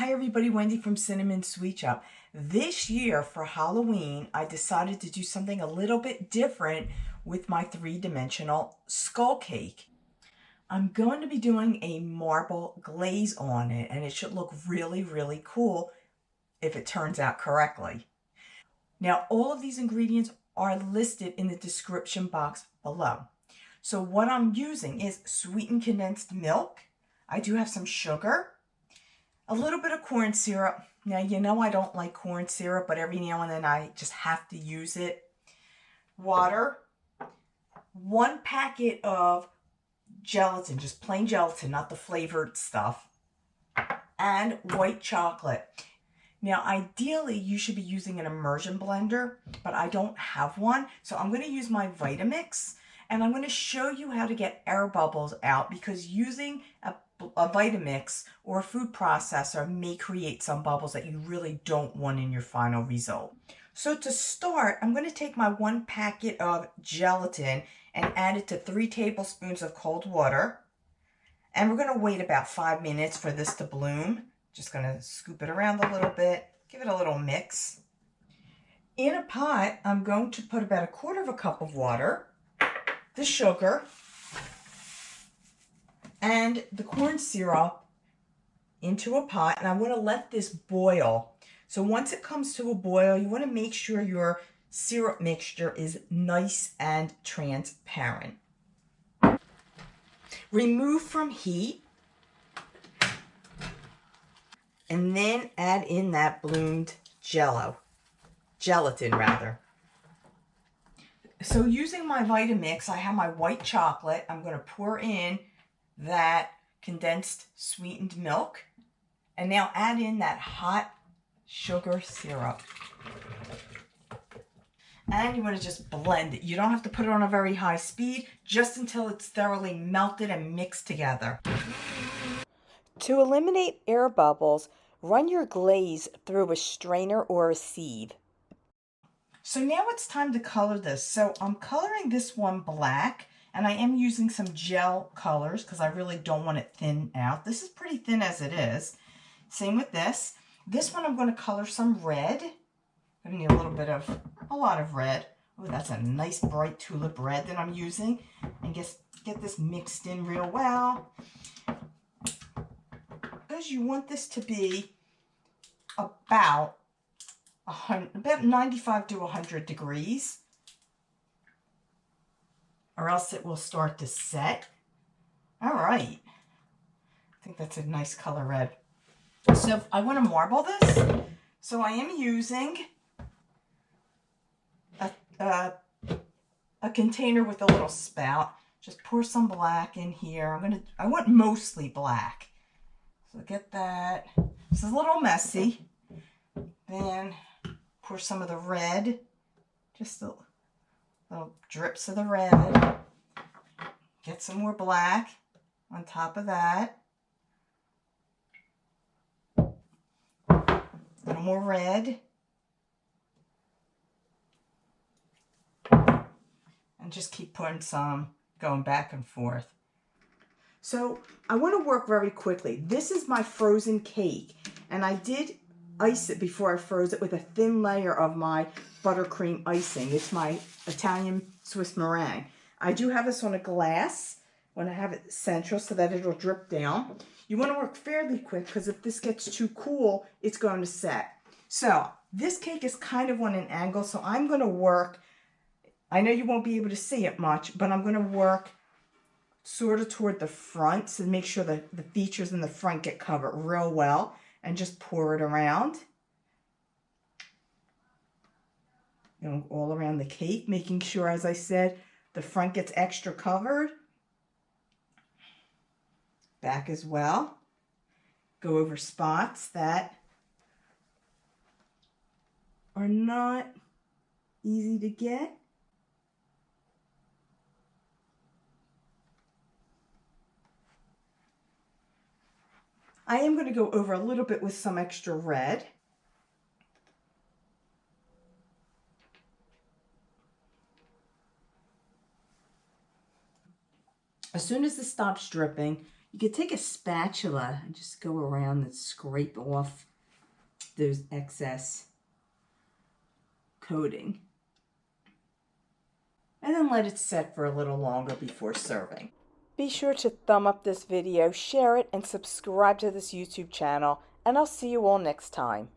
Hi everybody, Wendy from Cinnamon Sweet Shop. This year for Halloween, I decided to do something a little bit different with my three-dimensional skull cake. I'm going to be doing a marble glaze on it, and it should look really, really cool if it turns out correctly. Now, all of these ingredients are listed in the description box below. So what I'm using is sweetened condensed milk. I do have some sugar, a little bit of corn syrup. Now, you know I don't like corn syrup, but every now and then I just have to use it. Water, 1 packet of gelatin, just plain gelatin, not the flavored stuff, and white chocolate. Now, ideally, you should be using an immersion blender, but I don't have one, so I'm going to use my Vitamix, and I'm going to show you how to get air bubbles out, because using a Vitamix or a food processor may create some bubbles that you really don't want in your final result. So to start, I'm going to take my 1 packet of gelatin and add it to 3 tablespoons of cold water. And we're going to wait about 5 minutes for this to bloom. Just going to scoop it around a little bit, give it a little mix. In a pot, I'm going to put about 1/4 cup of water, the sugar, and the corn syrup into a pot, and I want to let this boil. So once it comes to a boil, you want to make sure your syrup mixture is nice and transparent. Remove from heat, and then add in that bloomed gelatin rather. So using my Vitamix, I have my white chocolate. I'm going to pour in that condensed sweetened milk, and now add in that hot sugar syrup. And you want to just blend it. You don't have to put it on a very high speed, just until it's thoroughly melted and mixed together. To eliminate air bubbles, run your glaze through a strainer or a sieve. So now it's time to color this. So I'm coloring this one black, and I am using some gel colors because I really don't want it thin out. This is pretty thin as it is. Same with this. This one I'm going to color some red. I'm going to need a lot of red. Oh, that's a nice bright tulip red that I'm using. And get this mixed in real well. Because you want this to be about 95 to 100 degrees, or else it will start to set. All right. I think that's a nice color red. So I want to marble this. So I am using a container with a little spout. Just pour some black in here. I want mostly black. So get that. This is a little messy. Then pour some of the red. Just a little drips of the red. Get some more black on top of that. A little more red. And just keep putting some, going back and forth. So I want to work very quickly. This is my frozen cake, and I did ice it before I froze it with a thin layer of my buttercream icing. It's my Italian Swiss meringue. I do have this on a glass when I have it central so that it'll drip down. You want to work fairly quick because if this gets too cool, it's going to set. So this cake is kind of on an angle, so I'm going to work. I know you won't be able to see it much, but I'm going to work sort of toward the front to make sure that the features in the front get covered real well, and just pour it around. You know, all around the cake, making sure, as I said, the front gets extra covered. Back as well. Go over spots that are not easy to get. I am going to go over a little bit with some extra red. As soon as this stops dripping, You could take a spatula and just go around and scrape off those excess coating. And then let it set for a little longer before serving. Be sure to thumb up this video, share it, and subscribe to this YouTube channel, and I'll see you all next time.